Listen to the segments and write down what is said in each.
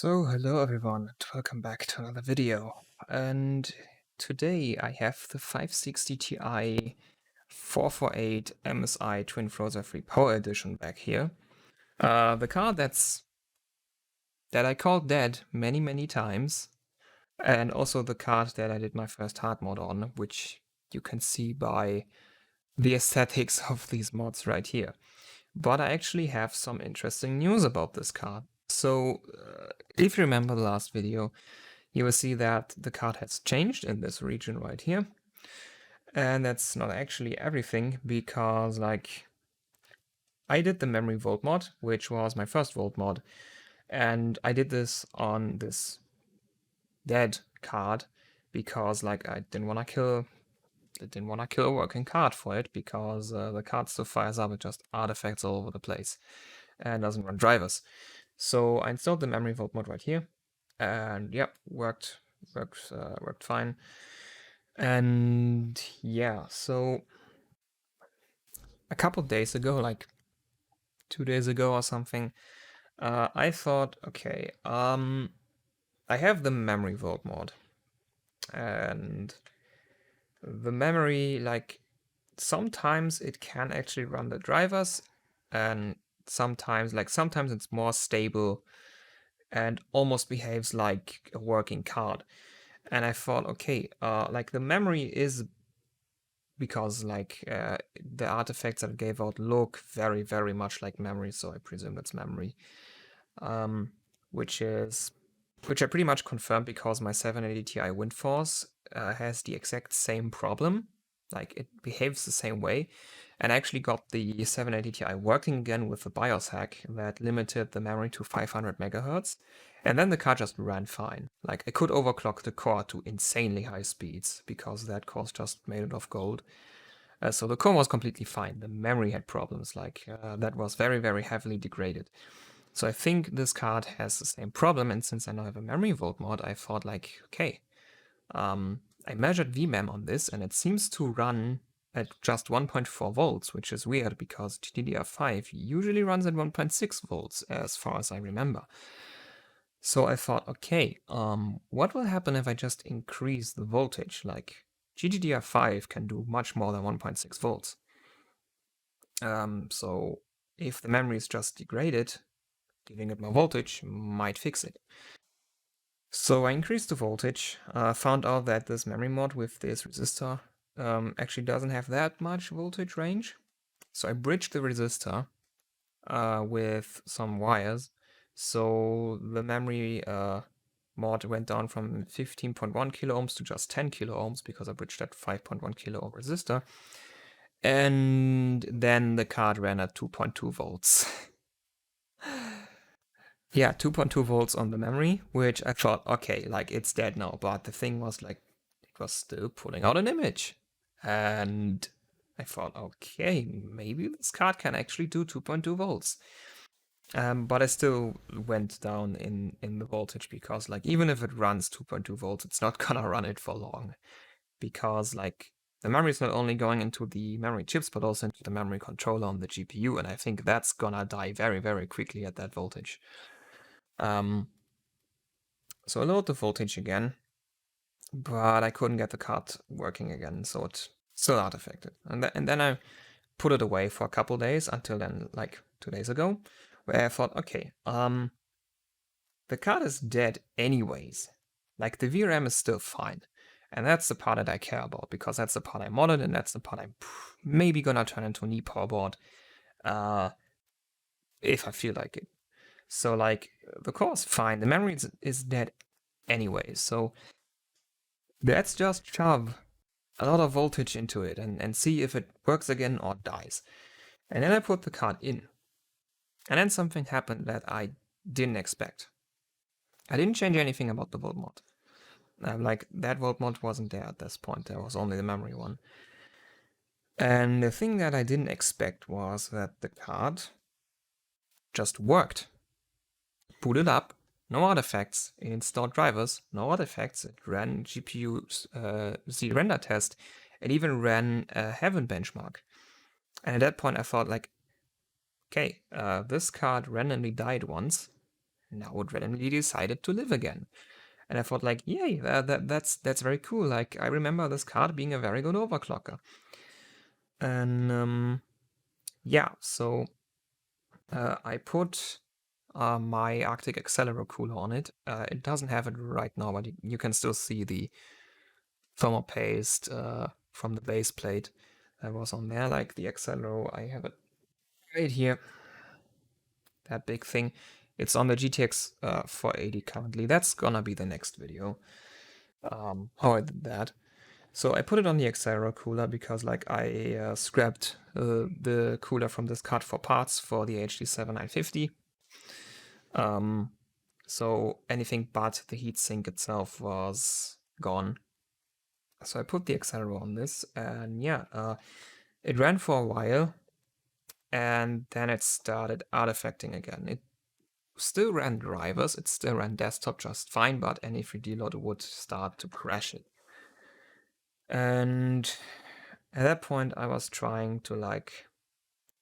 So, hello everyone, and welcome back to another video. And today I have the 560 Ti 448 MSI Twin Frozr Free Power Edition back here. The card that I called dead many times, and also the card that I did my first hard mod on, which you can see by the aesthetics of these mods right here. But I actually have some interesting news about this card. So, if you remember the last video, you will see that the card has changed in this region right here. And that's not actually everything, because I did the memory volt mod, which was my first volt mod, and I did this on this dead card because I didn't want to kill a working card for it, because the card still fires up with just artifacts all over the place and doesn't run drivers. So I installed the memory volt mod right here, and yep, worked fine. And yeah, so a couple days ago, like 2 days ago or something, I thought, okay, I have the memory volt mod, and the memory, sometimes it can actually run the drivers, and sometimes it's more stable and almost behaves like a working card. And I thought, okay, the memory is, because the artifacts that it gave out look very much like memory, so I presume it's memory. Which I pretty much confirmed, because my 780 Ti Windforce has the exact same problem. Like, it behaves the same way. And I actually got the 780 Ti working again with the BIOS hack that limited the memory to 500 megahertz. And then the card just ran fine. Like, I could overclock the core to insanely high speeds, because that core's just made it of gold. So the core was completely fine. The memory had problems, that was very heavily degraded. So I think this card has the same problem, and since I now have a memory volt mod, I thought, okay, I measured VMem on this, and it seems to run at just 1.4 volts, which is weird, because GDDR5 usually runs at 1.6 volts, as far as I remember. So I thought, okay, what will happen if I just increase the voltage? Like, GDDR5 can do much more than 1.6 volts. So if the memory is just degraded, giving it more voltage might fix it. So I increased the voltage, found out that this memory mod with this resistor actually doesn't have that much voltage range. So I bridged the resistor with some wires. So the memory mod went down from 15.1 kilo ohms to just 10 kilo ohms, because I bridged that 5.1 kilo ohm resistor. And then the card ran at 2.2 volts. Yeah, 2.2 volts on the memory, which I thought, okay, it's dead now. But the thing was, it was still pulling out an image. And I thought, okay, maybe this card can actually do 2.2 volts. But I still went down in the voltage, because even if it runs 2.2 volts, it's not gonna run it for long. Because the memory is not only going into the memory chips, but also into the memory controller on the GPU. And I think that's gonna die very quickly at that voltage. So I lowered the voltage again, but I couldn't get the card working again, so it still artifacted. And then I put it away for a couple days, until then, 2 days ago, where I thought, okay, the card is dead anyways. The VRAM is still fine. And that's the part that I care about, because that's the part I modded, and that's the part I'm maybe gonna turn into an e-power board if I feel like it. So the core is fine, the memory is dead anyway, so let's just shove a lot of voltage into it and see if it works again or dies. And then I put the card in. And then something happened that I didn't expect. I didn't change anything about the volt mod. That volt mod wasn't there at this point, there was only the memory one. And the thing that I didn't expect was that the card just worked. Booted up, no artifacts, it installed drivers, no artifacts, it ran GPU Z render test, it even ran a Heaven benchmark. And at that point I thought, okay, this card randomly died once, now it randomly decided to live again. And I thought like, yay, that's very cool. Like I remember this card being a very good overclocker. And yeah, so I put my Arctic Accelero cooler on it. It doesn't have it right now, but you can still see the thermal paste from the base plate that was on there. Like the Accelero, I have it right here. That big thing. It's on the GTX 480 currently. That's gonna be the next video. How I did that. So I put it on the Accelero cooler because like I scrapped the cooler from this card for parts for the HD7950. So anything but the heatsink itself was gone. So I put the Accelero on this, and yeah, it ran for a while, and then it started artifacting again. It still ran drivers, it still ran desktop just fine, but any 3D loader would start to crash it. And at that point I was trying to like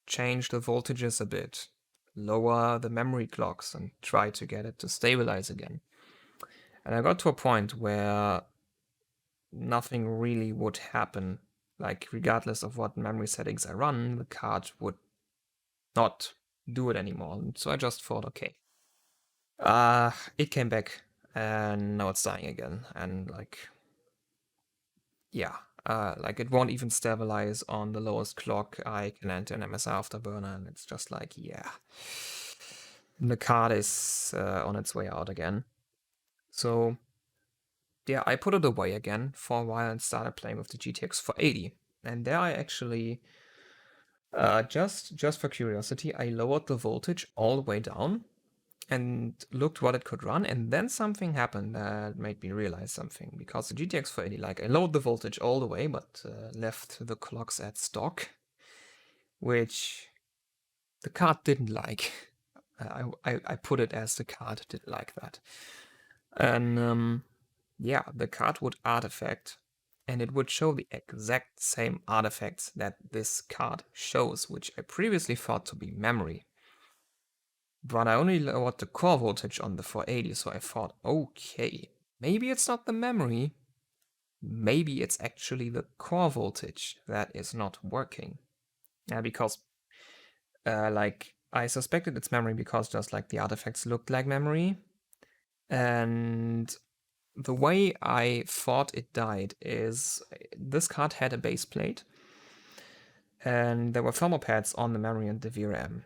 change the voltages a bit, lower the memory clocks, and try to get it to stabilize again. And I got to a point where nothing really would happen. Like regardless of what memory settings I run, the card would not do it anymore. And so I just thought, okay. It came back and now it's dying again. And like, yeah, like it won't even stabilize on the lowest clock. I can enter an MSI afterburner and it's just like, yeah, the card is on its way out again. So yeah, I put it away again for a while and started playing with the GTX 480. And there I actually, just for curiosity, I lowered the voltage all the way down and looked what it could run, and then something happened that made me realize something, because the GTX 480, like I lowered the voltage all the way, but left the clocks at stock, which the card didn't like. I put it as the card didn't like that. And yeah, the card would artifact, and it would show the exact same artifacts that this card shows, which I previously thought to be memory. But I only lowered the core voltage on the 480, so I thought, okay, maybe it's not the memory, maybe it's actually the core voltage that is not working. Yeah, because like I suspected it's memory because just like the artifacts looked like memory, and the way I thought it died is this card had a base plate, and there were thermal pads on the memory and the VRAM.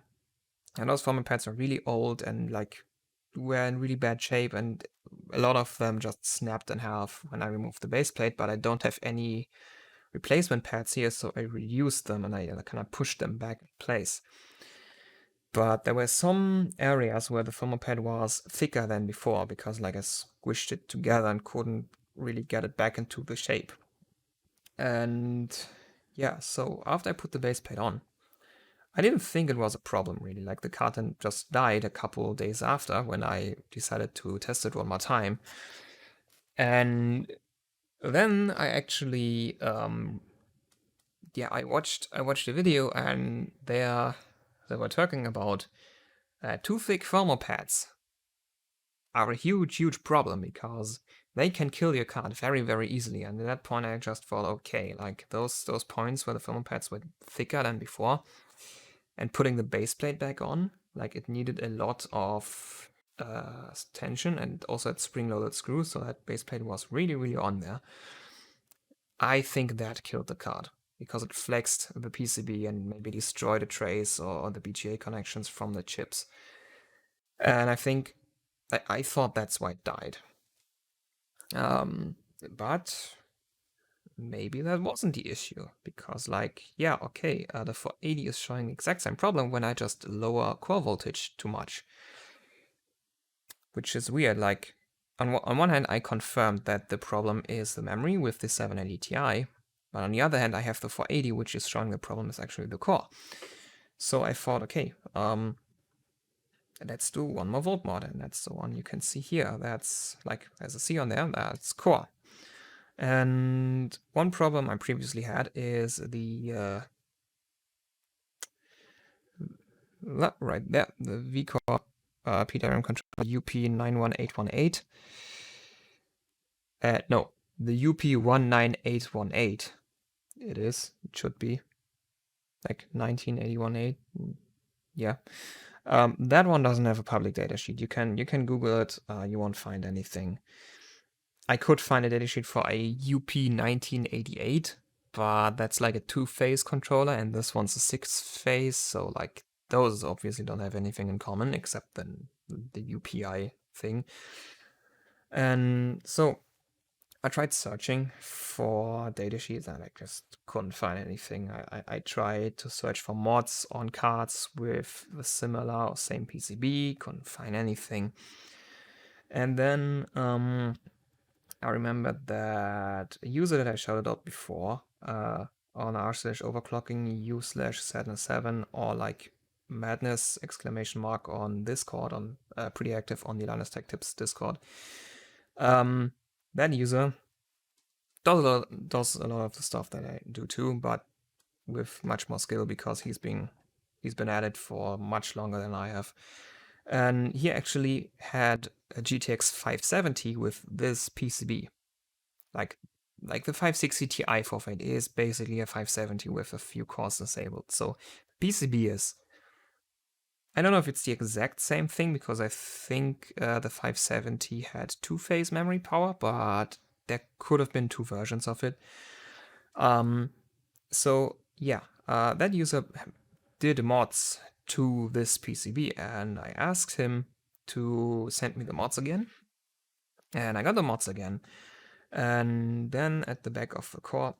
And those thermal pads are really old and like were in really bad shape, and a lot of them just snapped in half when I removed the base plate, but I don't have any replacement pads here, so I reused them and I kind of pushed them back in place. But there were some areas where the thermal pad was thicker than before because like I squished it together and couldn't really get it back into the shape. And yeah, so after I put the base plate on, I didn't think it was a problem really. Like the carton just died a couple of days after when I decided to test it one more time. And then I actually, yeah, I watched a video, and they were talking about too thick thermal pads are a huge problem because they can kill your card very, very easily. And at that point I just thought, okay, like those points where the thermal pads were thicker than before, and putting the base plate back on, like it needed a lot of tension, and also had spring-loaded screws, so that base plate was really on there. I think that killed the card because it flexed the PCB and maybe destroyed the trace or the BGA connections from the chips. And I think I thought that's why it died. But maybe that wasn't the issue, because like, yeah, okay, the 480 is showing the exact same problem when I just lower core voltage too much. Which is weird, like, on one hand I confirmed that the problem is the memory with the 780 Ti, but on the other hand I have the 480 which is showing the problem is actually the core. So I thought, okay, let's do one more volt mod, and that's the one you can see here. That's like, there's a C on there, that's core. And one problem I previously had is the right there, the vCore PWM controller UP91818. No, the UP19818. It should be like 19818. Yeah. That one doesn't have a public datasheet. You can Google it. You won't find anything. I could find a datasheet for a UP1988, but that's like a 2-phase controller, and this one's a 6-phase. So like those obviously don't have anything in common except then the UPI thing. And so I tried searching for datasheets and I just couldn't find anything. I tried to search for mods on cards with the similar or same PCB, couldn't find anything. And then I remembered that a user that I shouted out before on r/overclocking u/sadness7 or like madness exclamation mark on Discord, on pretty active on the Linus Tech Tips Discord. That user does a lot of the stuff that I do too, but with much more skill because he's been at it for much longer than I have. And he actually had a GTX 570 with this PCB. Like the 560 Ti 448 is basically a 570 with a few cores disabled. So PCB is, I don't know if it's the exact same thing because I think the 570 had 2-phase memory power, but there could have been 2 versions of it. So yeah, that user did mods to this PCB, and I asked him to send me the mods again, and I got the mods again. And then at the back of the core,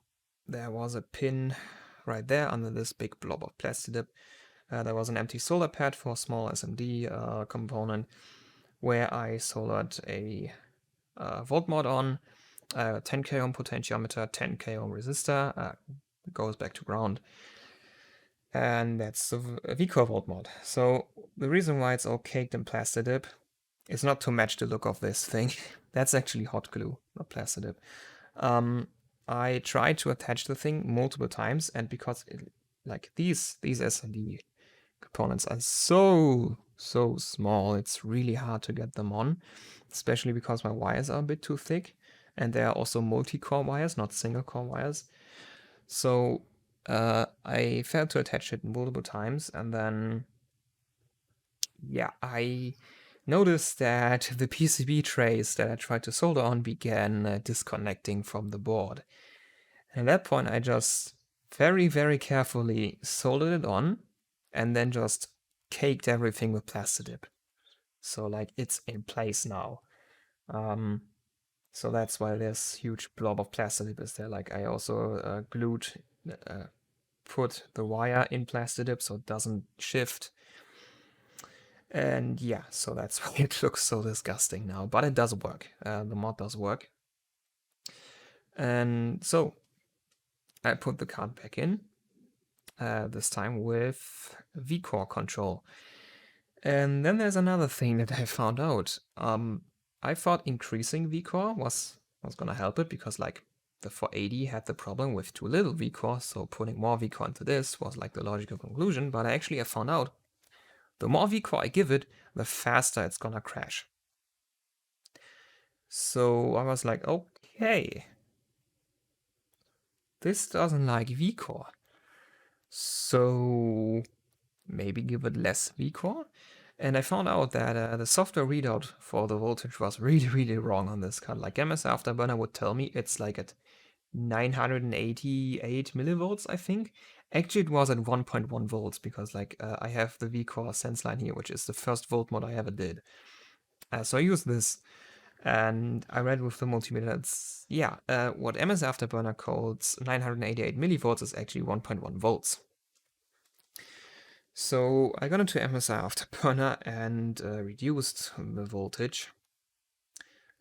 there was a pin right there under this big blob of plastic. There was an empty solder pad for a small SMD component where I soldered a volt mod on, 10k ohm potentiometer, 10k ohm resistor, goes back to ground. And that's a VCore volt mod. So the reason why it's all caked in Plastidip is not to match the look of this thing. That's actually hot glue, not Plastidip. I tried to attach the thing multiple times, and because like these SMD components are so small, it's really hard to get them on, especially because my wires are a bit too thick, and they are also multi-core wires, not single-core wires. So I failed to attach it multiple times, and then yeah, I noticed that the PCB trays that I tried to solder on began disconnecting from the board. And at that point, I just very carefully soldered it on and then just caked everything with Plastidip. So like it's in place now. So that's why this huge blob of Plastidip is there. Like I also put the wire in Plastidip so it doesn't shift. And yeah, so that's why it looks so disgusting now, but it does work. The mod does work. And so I put the card back in, this time with VCore control. And then there's another thing that I found out. I thought increasing VCore was gonna help it because like the 480 had the problem with too little VCore, so putting more VCore into this was like the logical conclusion, but I found out the more VCore I give it, the faster it's gonna crash. So I was like, okay, this doesn't like VCore. So maybe give it less VCore. And I found out that the software readout for the voltage was really wrong on this card. Like MS Afterburner would tell me it's like at 988 millivolts, I think. Actually, it was at 1.1 volts because like I have the VCore sense line here, which is the first volt mod I ever did. So I used this, and I read with the multimeter. It's what MS Afterburner calls 988 millivolts is actually 1.1 volts. So I got into MSI Afterburner and reduced the voltage.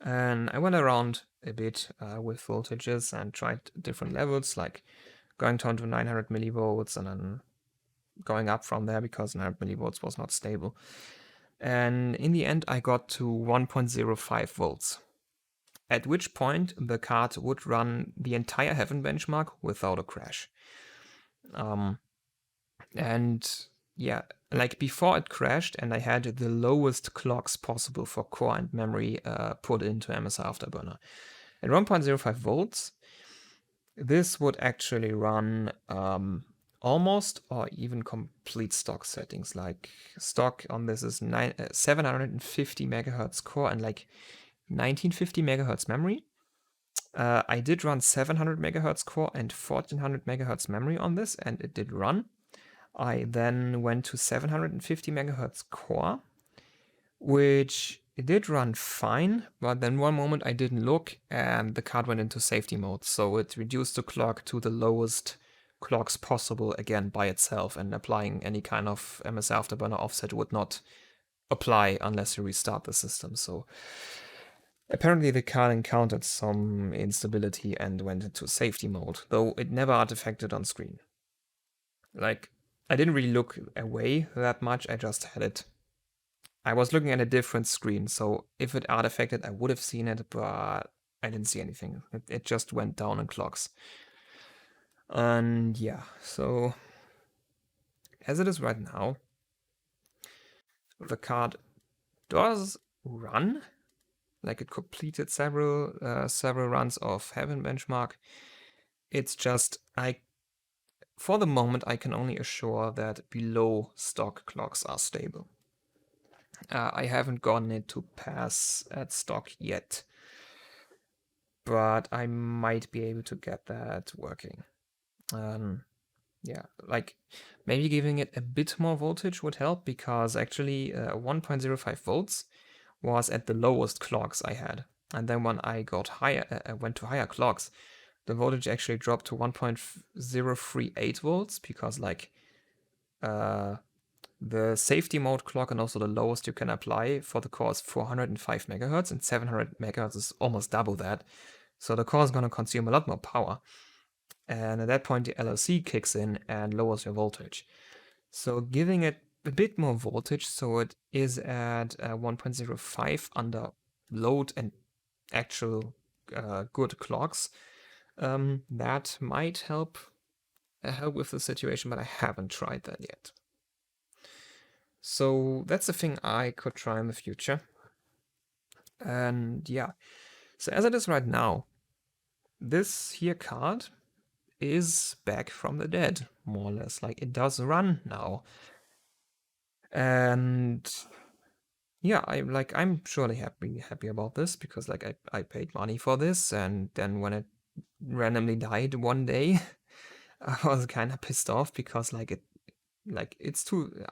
And I went around a bit with voltages and tried different levels, like going down to 900 millivolts and then going up from there because 900 millivolts was not stable. And in the end, I got to 1.05 volts, at which point the card would run the entire Heaven benchmark without a crash. And yeah, like before it crashed and I had the lowest clocks possible for core and memory put into MSI Afterburner. At 1.05 volts, this would actually run almost or even complete stock settings. Like stock on this is 750 megahertz core and like 1950 megahertz memory. I did run 700 megahertz core and 1400 megahertz memory on this, and it did run. I then went to 750 megahertz core, which it did run fine, but then one moment I didn't look and the card went into safety mode, so it reduced the clock to the lowest clocks possible again by itself, and applying any kind of MSI Afterburner offset would not apply unless you restart the system. So apparently the card encountered some instability and went into safety mode, though it never artifacted on screen. Like, I didn't really look away that much, I just had it. I was looking at a different screen, so if it artifacted, I would have seen it, but I didn't see anything. It just went down in clocks. And yeah, so as it is right now, the card does run. Like, it completed several runs of Heaven Benchmark. It's just, for the moment, I can only assure that below stock clocks are stable. I haven't gotten it to pass at stock yet, but I might be able to get that working. Yeah, like maybe giving it a bit more voltage would help, because actually 1.05 volts was at the lowest clocks I had. And then when I got higher, went to higher clocks, the voltage actually dropped to 1.038 volts, because like the safety mode clock and also the lowest you can apply for the core is 405 megahertz, and 700 megahertz is almost double that. So the core is going to consume a lot more power. And at that point, the LLC kicks in and lowers your voltage. So giving it a bit more voltage, so it is at 1.05 under load and actual good clocks, that might help with the situation, but I haven't tried that yet. So that's a thing I could try in the future. And yeah, so as it is right now, this here card is back from the dead, more or less. Like, it does run now. And yeah, I'm surely happy about this, because like I paid money for this, and then when it randomly died one day, I was kind of pissed off, because I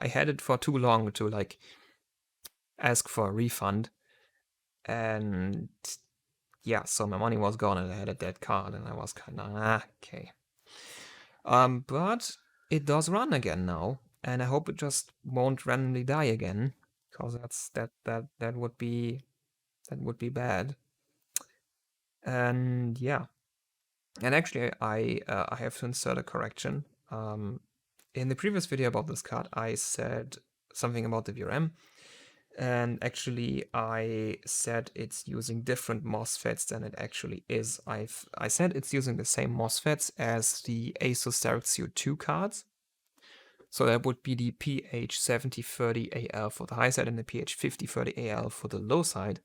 had it for too long to like ask for a refund, and yeah, so my money was gone and I had a dead card, and I was kind of okay. But it does run again now, and I hope it just won't randomly die again, because that would be bad. And yeah, and actually I have to insert a correction. In the previous video about this card, I said something about the VRM, and actually I said it's using different MOSFETs than it actually is. I said it's using the same MOSFETs as the ASUS DirectCO2 cards. So that would be the PH7030AL for the high side and the PH5030AL for the low side.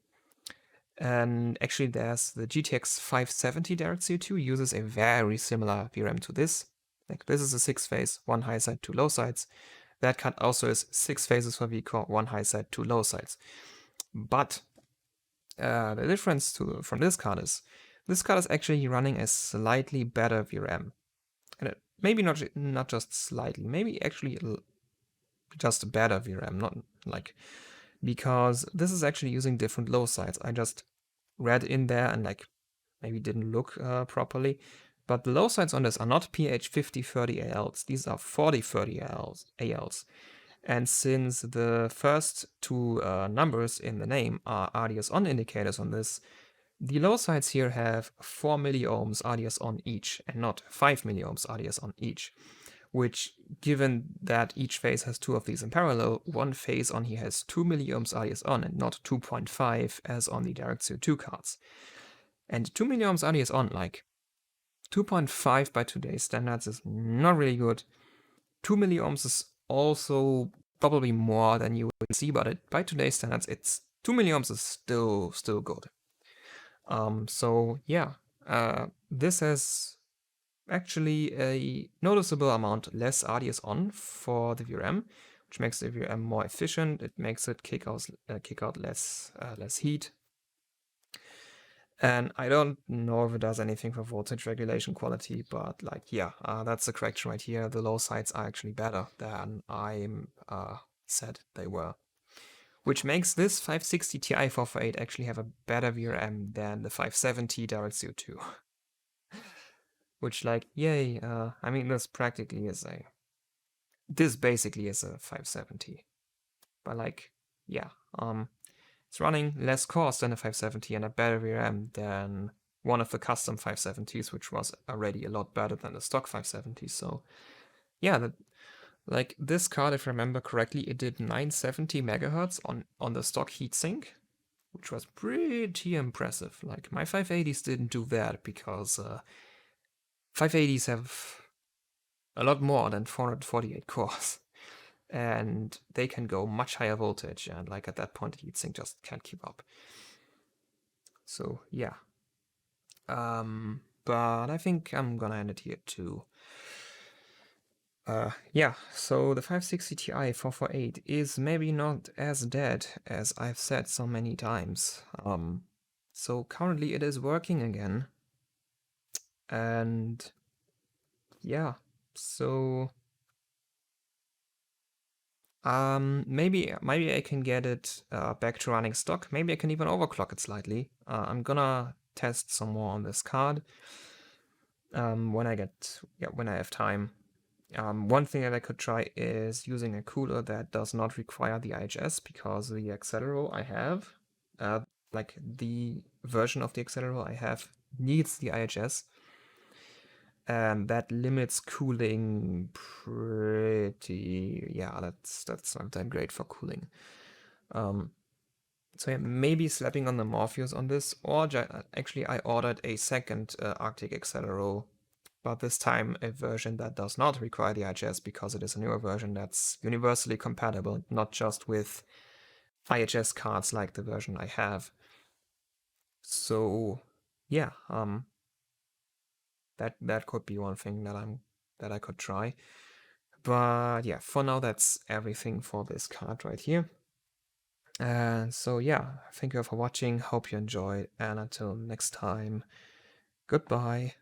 And actually there's the GTX 570 DirectCO2 uses a very similar VRM to this. Like, this is a 6-phase, 1 high side, 2 low sides. That card also is 6 phases for V-Core, 1 high side, 2 low sides. But the difference from this card is actually running a slightly better VRM. And maybe not just slightly, maybe actually just a better VRM, not like, because this is actually using different low sides. I just read in there and like maybe didn't look properly, but the low sides on this are not PH5030ALs, these are 4030ALs. And since the first two numbers in the name are RDS on indicators on this, the low sides here have 4 milliohms RDS on each, and not 5 milliohms RDS on each. Which, given that each phase has 2 of these in parallel, one phase on here has 2 milliohms RDS on and not 2.5 as on the DirectCO2 cards. And 2 milliohms RDS on, like 2.5 by today's standards, is not really good. 2 milliohms is also probably more than you would see, but by today's standards, it's 2 milliohms is still good. So yeah, this has actually a noticeable amount less RDS on for the VRM, which makes the VRM more efficient. It makes it kick out less heat. And I don't know if it does anything for voltage regulation quality, but like, yeah, that's the correction right here. The low sides are actually better than I said they were. Which makes this 560 Ti 448 actually have a better VRM than the 570 direct CO2. Which, like, yay, I mean, this basically is a 570. But like, yeah, it's running less cores than a 570 and a better VRM than one of the custom 570s, which was already a lot better than the stock 570. So yeah, like this card, if I remember correctly, it did 970 megahertz on the stock heatsink, which was pretty impressive. Like my 580s didn't do that because 580s have a lot more than 448 cores. And they can go much higher voltage, and like at that point the heatsink just can't keep up. So yeah. But I think I'm gonna end it here too. Yeah, so the 560 Ti 448 is maybe not as dead as I've said so many times. So currently it is working again. And yeah, so maybe I can get it back to running stock. Maybe I can even overclock it slightly. I'm gonna test some more on this card when I have time. One thing that I could try is using a cooler that does not require the IHS, because the Accelerow I have, like the version of the Accelerow I have, needs the IHS. And that limits cooling pretty, yeah, that's not that great for cooling. So yeah, maybe slapping on the Morpheus on this, or actually I ordered a second Arctic Accelerow, but this time a version that does not require the IHS, because it is a newer version that's universally compatible, not just with IHS cards like the version I have. So yeah, that could be one thing that I could try. But yeah, for now that's everything for this card right here. And so yeah, thank you for watching, hope you enjoyed, and until next time, goodbye.